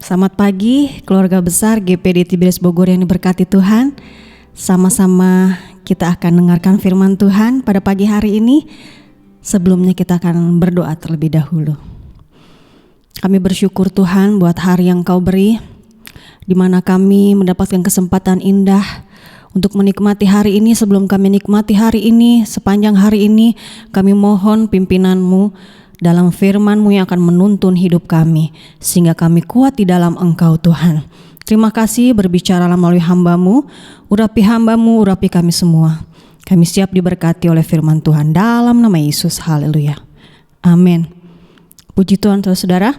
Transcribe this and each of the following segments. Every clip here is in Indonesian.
Selamat pagi keluarga besar GPD Tiberias Bogor yang diberkati Tuhan. Sama-sama kita akan dengarkan firman Tuhan pada pagi hari ini. Sebelumnya kita akan berdoa terlebih dahulu. Kami bersyukur Tuhan buat hari yang Kau beri, di mana kami mendapatkan kesempatan indah untuk menikmati hari ini. Sebelum kami nikmati hari ini, sepanjang hari ini kami mohon pimpinan-Mu dalam firman-Mu yang akan menuntun hidup kami, sehingga kami kuat di dalam Engkau Tuhan. Terima kasih berbicaralah melalui hamba-Mu, urapi hamba-Mu, urapi kami semua. Kami siap diberkati oleh firman Tuhan dalam nama Yesus, haleluya, amin. Puji Tuhan saudara.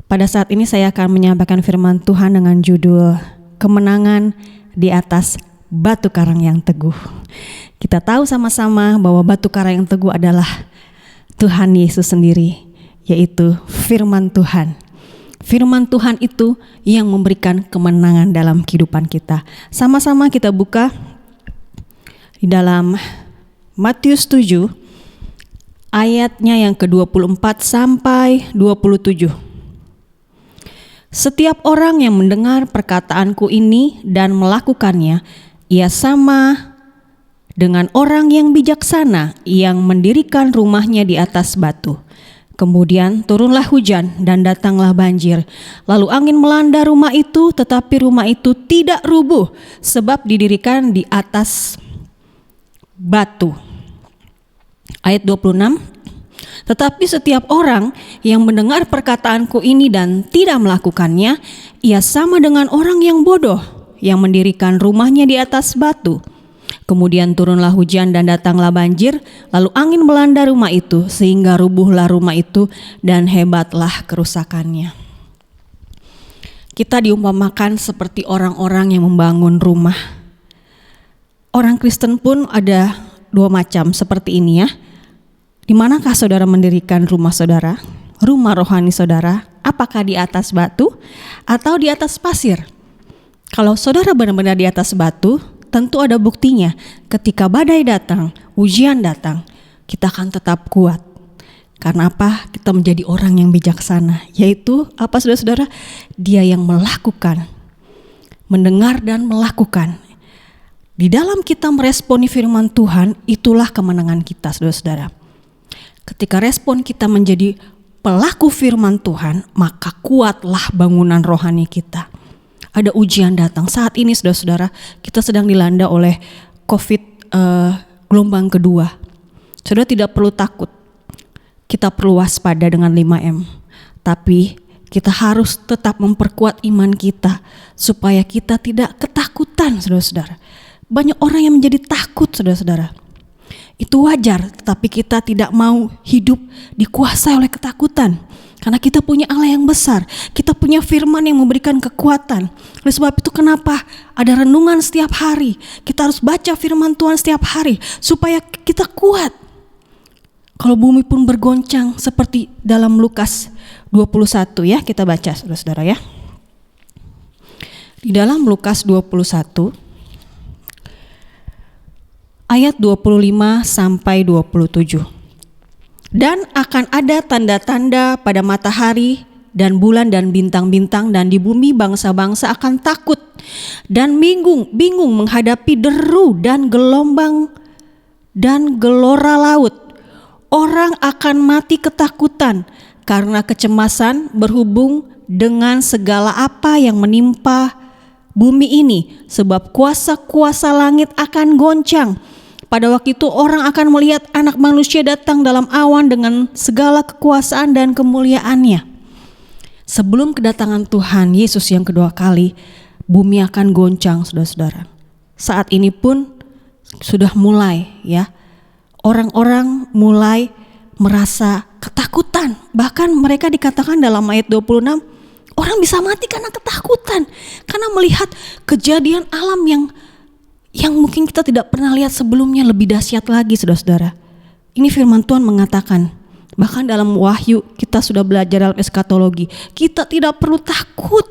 Pada saat ini saya akan menyampaikan firman Tuhan dengan judul Kemenangan di atas batu karang yang teguh. Kita tahu sama-sama bahwa batu karang yang teguh adalah Tuhan Yesus sendiri, yaitu firman Tuhan. Firman Tuhan itu yang memberikan kemenangan dalam kehidupan kita. Sama-sama kita buka di dalam Matius 7 ayatnya yang ke-24 sampai 27. Setiap orang yang mendengar perkataanku ini dan melakukannya, ia sama dengan orang yang bijaksana yang mendirikan rumahnya di atas batu. Kemudian turunlah hujan dan datanglah banjir. Lalu angin melanda rumah itu, tetapi rumah itu tidak rubuh sebab didirikan di atas batu. Ayat 26. Tetapi setiap orang yang mendengar perkataanku ini dan tidak melakukannya, ia sama dengan orang yang bodoh yang mendirikan rumahnya di atas batu. Kemudian turunlah hujan dan datanglah banjir, lalu angin melanda rumah itu sehingga rubuhlah rumah itu dan hebatlah kerusakannya. Kita diumpamakan seperti orang-orang yang membangun rumah. Orang Kristen pun ada dua macam seperti ini ya. Di manakah saudara mendirikan rumah saudara? Rumah rohani saudara, apakah di atas batu atau di atas pasir? Kalau saudara benar-benar di atas batu, tentu ada buktinya. Ketika badai datang, ujian datang, kita akan tetap kuat. Karena apa? Kita menjadi orang yang bijaksana. Yaitu apa saudara-saudara? Dia yang melakukan, mendengar dan melakukan. Di dalam kita meresponi firman Tuhan, itulah kemenangan kita saudara-saudara. Ketika respon kita menjadi pelaku firman Tuhan, maka kuatlah bangunan rohani kita. Ada ujian datang. Saat ini saudara-saudara, kita sedang dilanda oleh COVID gelombang kedua. Saudara tidak perlu takut. Kita perlu waspada dengan 5M. Tapi kita harus tetap memperkuat iman kita supaya kita tidak ketakutan saudara-saudara. Banyak orang yang menjadi takut saudara-saudara. Itu wajar, tetapi kita tidak mau hidup dikuasai oleh ketakutan. Karena kita punya Allah yang besar, kita punya firman yang memberikan kekuatan. Oleh sebab itu kenapa ada renungan setiap hari. Kita harus baca firman Tuhan setiap hari supaya kita kuat. Kalau bumi pun bergoncang seperti dalam Lukas 21 ya, kita baca saudara-saudara ya. Di dalam Lukas 21 ayat 25 sampai 27. Dan akan ada tanda-tanda pada matahari dan bulan dan bintang-bintang, dan di bumi bangsa-bangsa akan takut dan bingung menghadapi deru dan gelombang dan gelora laut. Orang akan mati ketakutan karena kecemasan berhubung dengan segala apa yang menimpa bumi ini, sebab kuasa-kuasa langit akan goncang. Pada waktu itu orang akan melihat Anak Manusia datang dalam awan dengan segala kekuasaan dan kemuliaannya. Sebelum kedatangan Tuhan Yesus yang kedua kali, bumi akan goncang saudara-saudara. Saat ini pun sudah mulai ya. Orang-orang mulai merasa ketakutan. Bahkan mereka dikatakan dalam ayat 26, orang bisa mati karena ketakutan. Karena melihat kejadian alam yang mungkin kita tidak pernah lihat sebelumnya, lebih dahsyat lagi saudara-saudara. Ini firman Tuhan mengatakan, bahkan dalam Wahyu kita sudah belajar dalam eskatologi, kita tidak perlu takut.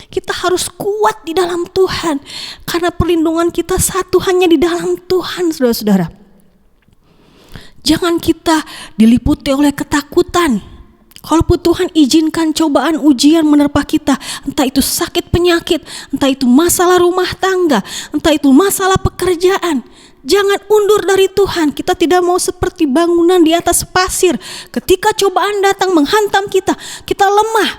Kita harus kuat di dalam Tuhan, karena perlindungan kita satu hanya di dalam Tuhan saudara-saudara. Jangan kita diliputi oleh ketakutan. Kalaupun Tuhan izinkan cobaan ujian menerpa kita, entah itu sakit penyakit, entah itu masalah rumah tangga, entah itu masalah pekerjaan, jangan undur dari Tuhan. Kita tidak mau seperti bangunan di atas pasir. Ketika cobaan datang menghantam kita, kita lemah.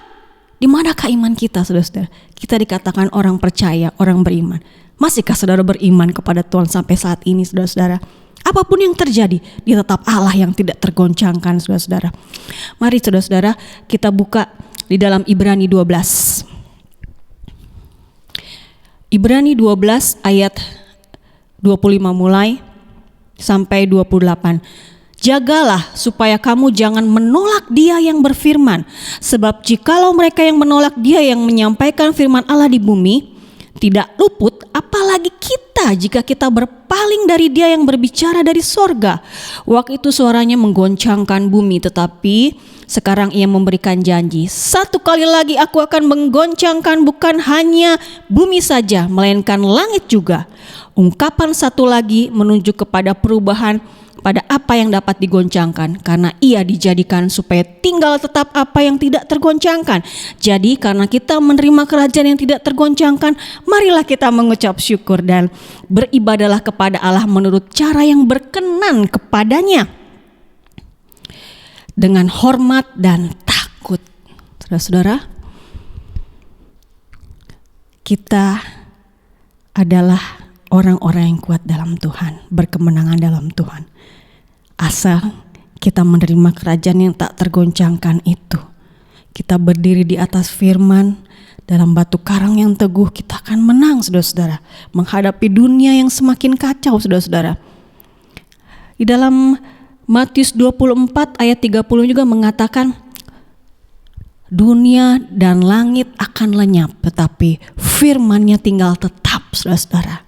Di manakah iman kita, saudara-saudara? Kita dikatakan orang percaya, orang beriman. Masihkah saudara beriman kepada Tuhan sampai saat ini, saudara-saudara? Apapun yang terjadi, Dia tetap Allah yang tidak tergoncangkan, saudara-saudara. Mari saudara-saudara, kita buka di dalam Ibrani 12. Ibrani 12 ayat 25 mulai sampai 28. Jagalah supaya kamu jangan menolak Dia yang berfirman. Sebab jikalau mereka yang menolak Dia yang menyampaikan firman Allah di bumi tidak luput, apalagi kita jika kita berpaling dari Dia yang berbicara dari sorga. Waktu itu suaranya menggoncangkan bumi, tetapi sekarang Ia memberikan janji, satu kali lagi aku akan menggoncangkan bukan hanya bumi saja, melainkan langit juga. Ungkapan satu lagi menunjuk kepada perubahan pada apa yang dapat digoncangkan, karena Ia dijadikan supaya tinggal tetap apa yang tidak tergoncangkan. Jadi karena kita menerima kerajaan yang tidak tergoncangkan, marilah kita mengucap syukur dan beribadahlah kepada Allah menurut cara yang berkenan kepadanya, dengan hormat dan takut. Saudara-saudara, kita adalah orang-orang yang kuat dalam Tuhan, berkemenangan dalam Tuhan. Asal kita menerima kerajaan yang tak tergoncangkan itu. Kita berdiri di atas firman, dalam batu karang yang teguh, kita akan menang, saudara-saudara, menghadapi dunia yang semakin kacau, saudara-saudara. Di dalam Matius 24 ayat 30 juga mengatakan, dunia dan langit akan lenyap, tetapi firman-Nya tinggal tetap, saudara-saudara.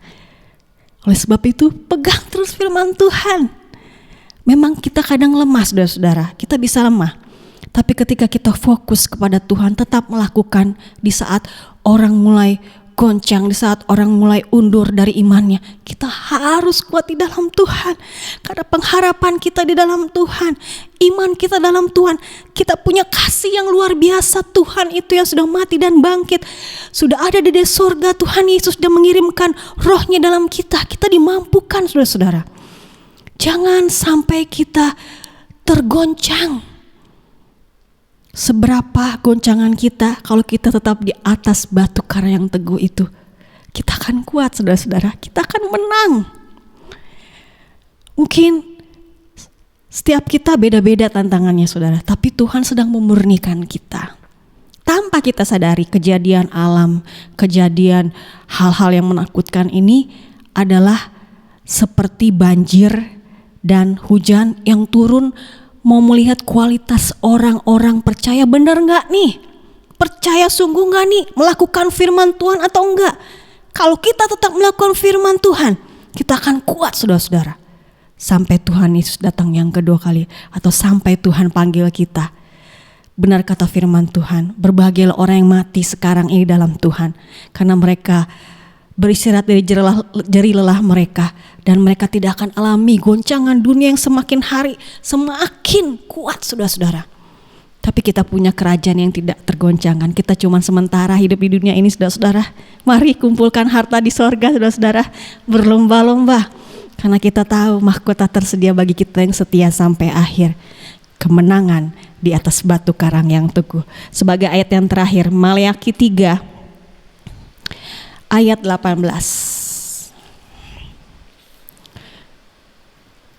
Oleh sebab itu, pegang terus firman Tuhan. Memang kita kadang lemah, saudara-saudara, kita bisa lemah. Tapi ketika kita fokus kepada Tuhan, tetap melakukan di saat orang mulai goncang, di saat orang mulai undur dari imannya, kita harus kuat di dalam Tuhan. Karena pengharapan kita di dalam Tuhan, iman kita dalam Tuhan, kita punya kasih yang luar biasa. Tuhan itu yang sudah mati dan bangkit, sudah ada di surga. Tuhan Yesus sudah mengirimkan rohnya dalam kita. Kita dimampukan, saudara-saudara. Jangan sampai kita tergoncang. Seberapa goncangan kita, kalau kita tetap di atas batu karang yang teguh itu, kita akan kuat, saudara-saudara. Kita akan menang. Mungkin setiap kita beda-beda tantangannya, saudara, tapi Tuhan sedang memurnikan kita. Tanpa kita sadari, kejadian alam, kejadian hal-hal yang menakutkan ini adalah seperti banjir dan hujan yang turun, mau melihat kualitas orang-orang percaya benar gak nih? Percaya sungguh gak nih melakukan firman Tuhan atau enggak? Kalau kita tetap melakukan firman Tuhan, kita akan kuat, saudara-saudara. Sampai Tuhan Yesus datang yang kedua kali, atau sampai Tuhan panggil kita. Benar kata firman Tuhan, berbahagialah orang yang mati sekarang ini dalam Tuhan, karena mereka beristirahat dari jerih lelah mereka, dan mereka tidak akan alami goncangan dunia yang semakin hari semakin kuat, saudara-saudara. Tapi kita punya kerajaan yang tidak tergoncangkan. Kita cuma sementara hidup di dunia ini, saudara-saudara. Mari kumpulkan harta di sorga, saudara-saudara, berlomba-lomba, karena kita tahu mahkota tersedia bagi kita yang setia sampai akhir. Kemenangan di atas batu karang yang teguh. Sebagai ayat yang terakhir, Maleakhi 3 ayat 18.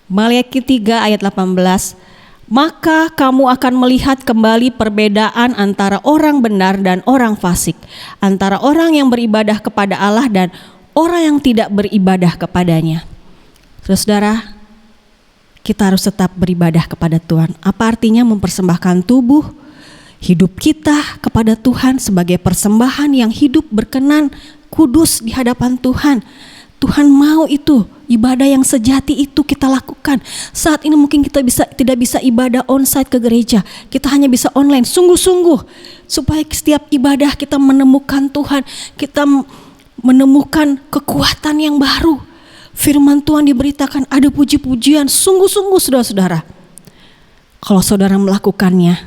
Maleakhi 3 ayat 18. Maka kamu akan melihat kembali perbedaan antara orang benar dan orang fasik, antara orang yang beribadah kepada Allah dan orang yang tidak beribadah kepadanya. Saudara, kita harus tetap beribadah kepada Tuhan. Apa artinya mempersembahkan tubuh, hidup kita kepada Tuhan sebagai persembahan yang hidup, berkenan, kudus di hadapan Tuhan. Tuhan mau itu, ibadah yang sejati itu kita lakukan. Saat ini mungkin kita tidak bisa ibadah onsite ke gereja, kita hanya bisa online. Sungguh-sungguh supaya setiap ibadah kita menemukan Tuhan, kita menemukan kekuatan yang baru. Firman Tuhan diberitakan, ada puji-pujian. Sungguh-sungguh, saudara-saudara, kalau saudara melakukannya,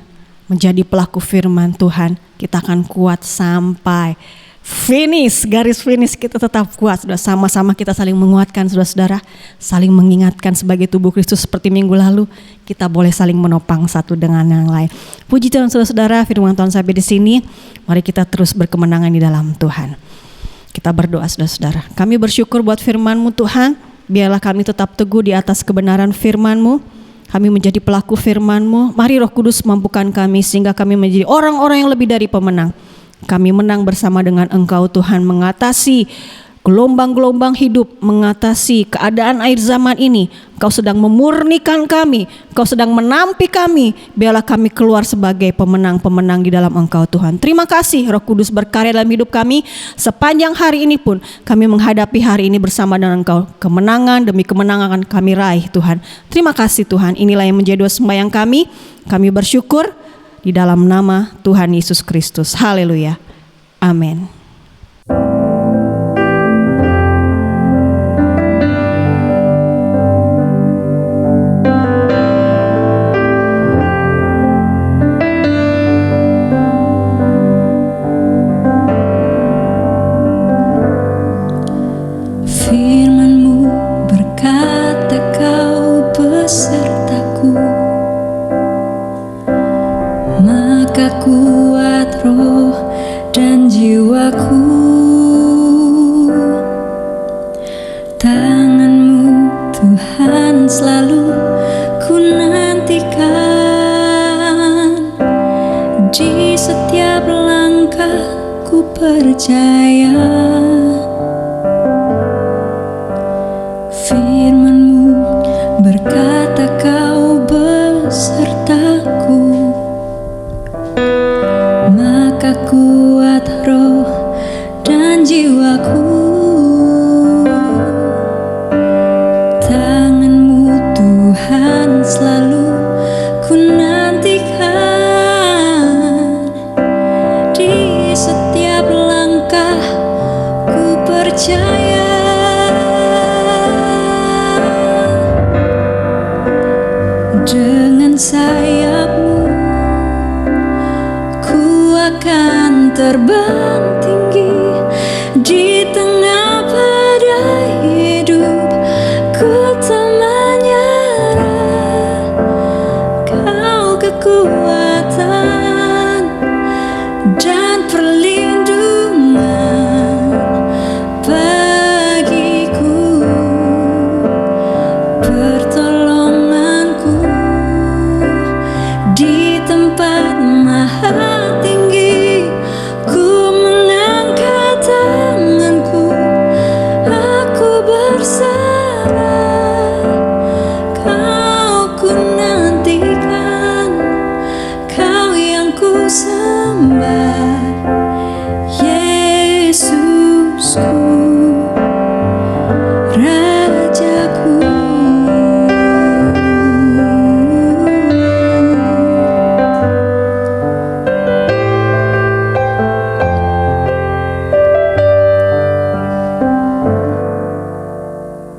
menjadi pelaku firman Tuhan. Kita akan kuat sampai finish, garis finish kita tetap kuat. Sudah sama-sama kita saling menguatkan saudara-saudara, saling mengingatkan sebagai tubuh Kristus seperti minggu lalu. Kita boleh saling menopang satu dengan yang lain. Puji Tuhan saudara-saudara, firman Tuhan sampai di sini. Mari kita terus berkemenangan di dalam Tuhan. Kita berdoa saudara-saudara. Kami bersyukur buat firman-Mu Tuhan. Biarlah kami tetap teguh di atas kebenaran firman-Mu. Kami menjadi pelaku firman-Mu. Mari Roh Kudus mampukan kami sehingga kami menjadi orang-orang yang lebih dari pemenang. Kami menang bersama dengan Engkau Tuhan, mengatasi gelombang-gelombang hidup, mengatasi keadaan akhir zaman ini. Engkau sedang memurnikan kami, Engkau sedang menampi kami. Biarlah kami keluar sebagai pemenang-pemenang di dalam Engkau Tuhan. Terima kasih Roh Kudus berkarya dalam hidup kami. Sepanjang hari ini pun kami menghadapi hari ini bersama dengan Engkau. Kemenangan demi kemenangan akan kami raih Tuhan. Terima kasih Tuhan. Inilah yang menjadi doa sembahyang kami. Kami bersyukur di dalam nama Tuhan Yesus Kristus. Haleluya. Amin. Firman-Mu berkata Kau besertaku, maka kuat roh dan jiwaku. Tangan-Mu Tuhan selalu ku nantikan, di setiap langkah ku percaya. Firman-Mu berkata Kau besertaku, maka kuat roh dan jiwaku. Tangan-Mu Tuhan selalu ku nantikan, di setiap langkah ku percaya. Dengan sayap-Mu ku akan terbang tinggi, di tengah badai hidup ku tak menyerah. Kau kekuatan dan perlindungan bagiku, pertolonganku di tempat maha tinggi. Ku mengangkat tanganku, aku berserah. Kau ku nantikan, Kau yang ku sembah, Yesusku, Rajaku.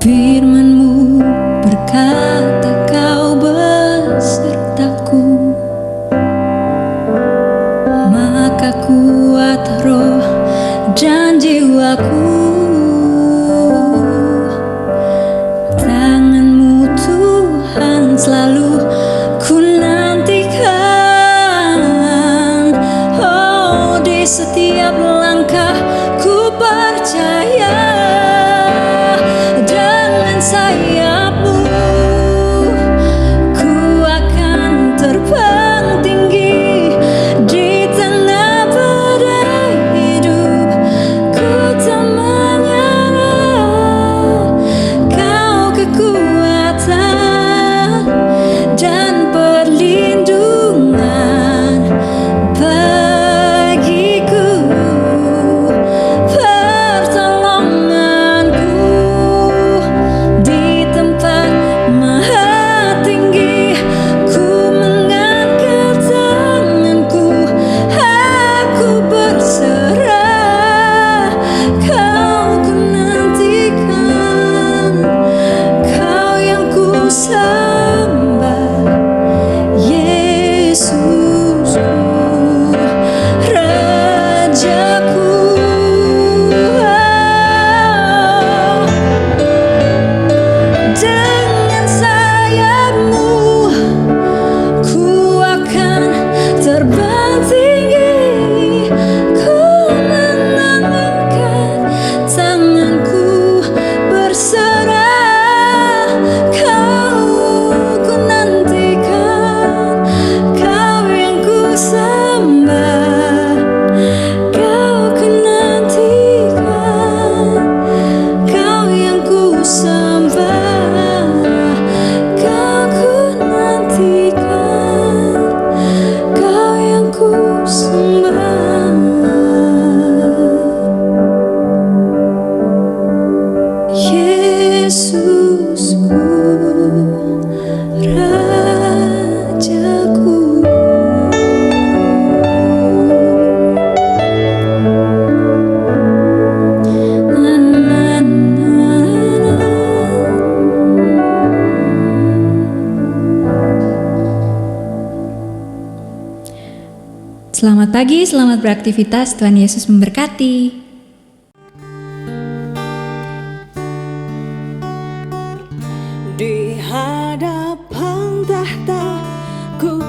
Firman-Mu berkata Kau besertaku, maka kuat roh dan jiwaku. Tangan-Mu Tuhan selalu ku nantikan, oh di setiap langkah ku percaya. Dengan sayap-Mu ku akan terbang tinggi, di tengah badai hidup ku tak menyerah. Kau kekuatan dan perlindungan bagiku, pertolonganku di Selamat pagi, selamat beraktivitas. Tuhan Yesus memberkati. Di hadapan tahta ku